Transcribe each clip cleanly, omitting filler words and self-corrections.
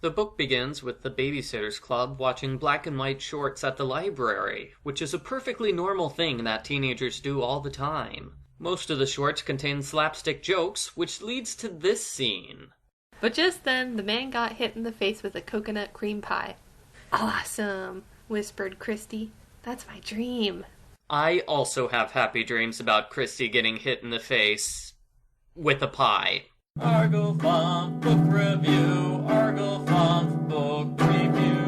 The book begins with the Babysitters Club watching black and white shorts at the library, which is a perfectly normal thing that teenagers do all the time. Most of the shorts contain slapstick jokes, which leads to this scene. But just then, the man got hit in the face with a coconut cream pie. "Awesome," whispered Christy. "That's my dream." I also have happy dreams about Christy getting hit in the face with a pie. Argofont Book Review, Argofont Book Review.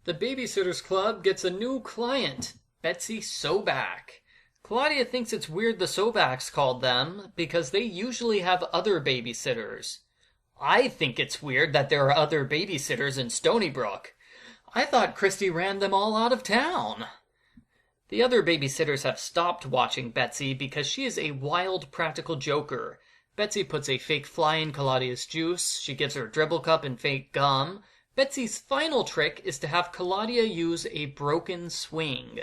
The Babysitters Club gets a new client, Betsy Sobak. Claudia thinks it's weird the Sobaks called them, because they usually have other babysitters. I think it's weird that there are other babysitters in Stony Brook. I thought Christy ran them all out of town. The other babysitters have stopped watching Betsy because she is a wild practical joker. Betsy puts a fake fly in Claudia's juice. She gives her a dribble cup and fake gum. Betsy's final trick is to have Claudia use a broken swing.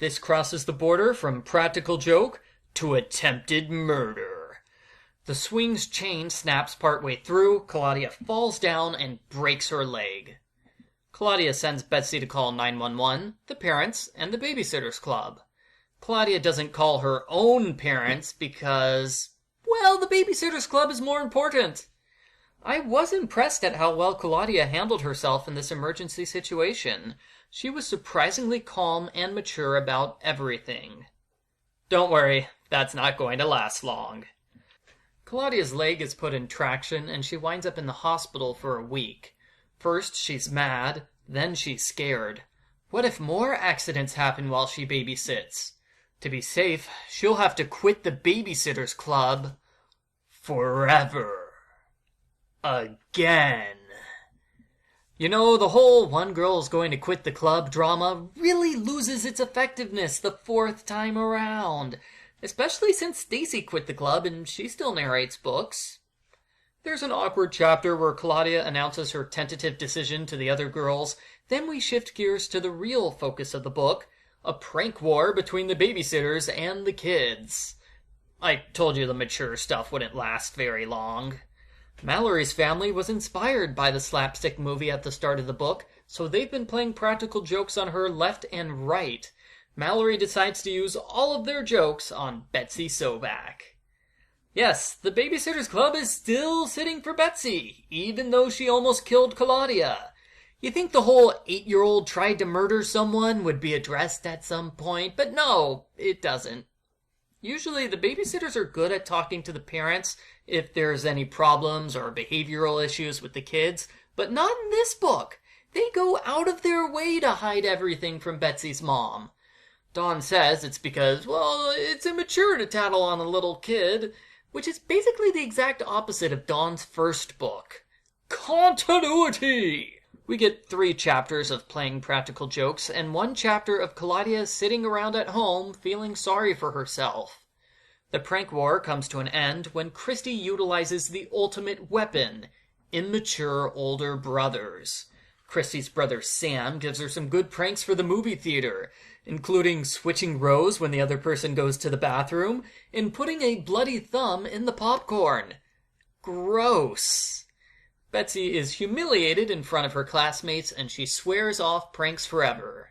This crosses the border from practical joke to attempted murder. The swing's chain snaps partway through. Claudia falls down and breaks her leg. Claudia sends Betsy to call 911, the parents, and the Babysitters Club. Claudia doesn't call her own parents because, well, the Babysitters Club is more important. I was impressed at how well Claudia handled herself in this emergency situation. She was surprisingly calm and mature about everything. Don't worry, that's not going to last long. Claudia's leg is put in traction and she winds up in the hospital for a week. First she's mad, then she's scared. What if more accidents happen while she babysits? To be safe, she'll have to quit the Babysitters Club forever. Again. You know, the whole one girl is going to quit the club drama really loses its effectiveness the fourth time around, especially since Stacy quit the club and she still narrates books. There's an awkward chapter where Claudia announces her tentative decision to the other girls. Then we shift gears to the real focus of the book, a prank war between the babysitters and the kids. I told you the mature stuff wouldn't last very long. Mallory's family was inspired by the slapstick movie at the start of the book, so they've been playing practical jokes on her left and right. Mallory decides to use all of their jokes on Betsy Sobak. Yes, the Babysitters Club is still sitting for Betsy, even though she almost killed Claudia. You think the whole 8-year-old tried to murder someone would be addressed at some point, but no, it doesn't. Usually the babysitters are good at talking to the parents if there's any problems or behavioral issues with the kids, but not in this book. They go out of their way to hide everything from Betsy's mom. Dawn says it's because, well, it's immature to tattle on a little kid, which is basically the exact opposite of Dawn's first book. Continuity! We get 3 chapters of playing practical jokes and 1 chapter of Claudia sitting around at home feeling sorry for herself. The prank war comes to an end when Christy utilizes the ultimate weapon, immature older brothers. Christy's brother Sam gives her some good pranks for the movie theater, including switching rows when the other person goes to the bathroom and putting a bloody thumb in the popcorn. Gross. Betsy is humiliated in front of her classmates and she swears off pranks forever.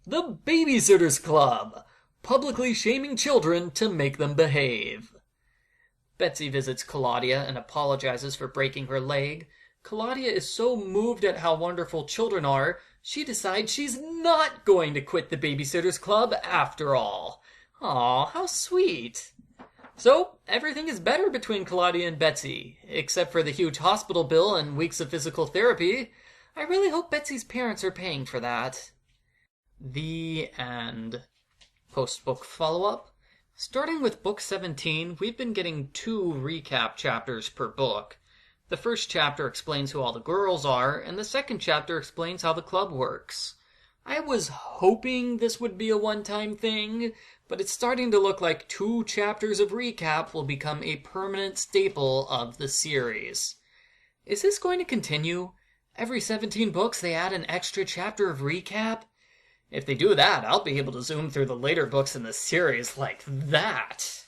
The Babysitters Club, publicly shaming children to make them behave. Betsy visits Claudia and apologizes for breaking her leg. Claudia is so moved at how wonderful children are, she decides she's not going to quit the Babysitters Club after all. Aw, how sweet. So, everything is better between Claudia and Betsy, except for the huge hospital bill and weeks of physical therapy. I really hope Betsy's parents are paying for that. The end. Post-book follow-up. Starting with book 17, we've been getting 2 recap chapters per book. The first chapter explains who all the girls are, and the second chapter explains how the club works. I was hoping this would be a one-time thing, but it's starting to look like 2 chapters of recap will become a permanent staple of the series. Is this going to continue? Every 17 books they add an extra chapter of recap? If they do that, I'll be able to zoom through the later books in the series like that.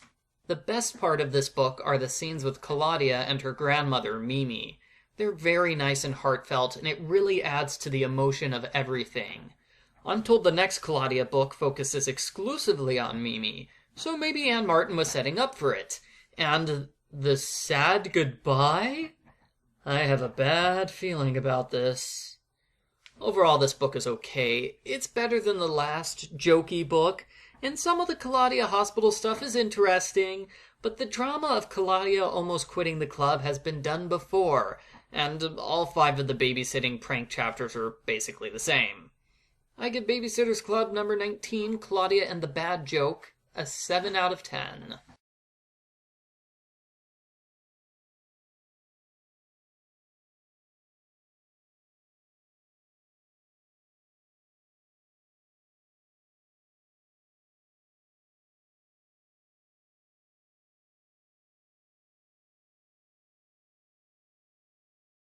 The best part of this book are the scenes with Claudia and her grandmother, Mimi. They're very nice and heartfelt, and it really adds to the emotion of everything. I'm told the next Claudia book focuses exclusively on Mimi, so maybe Anne Martin was setting up for it. And the sad goodbye? I have a bad feeling about this. Overall, this book is okay. It's better than the last jokey book, and some of the Claudia hospital stuff is interesting, but the drama of Claudia almost quitting the club has been done before, and all 5 of the babysitting prank chapters are basically the same. I give Babysitter's Club number 19, Claudia and the Bad Joke, a 7 out of 10.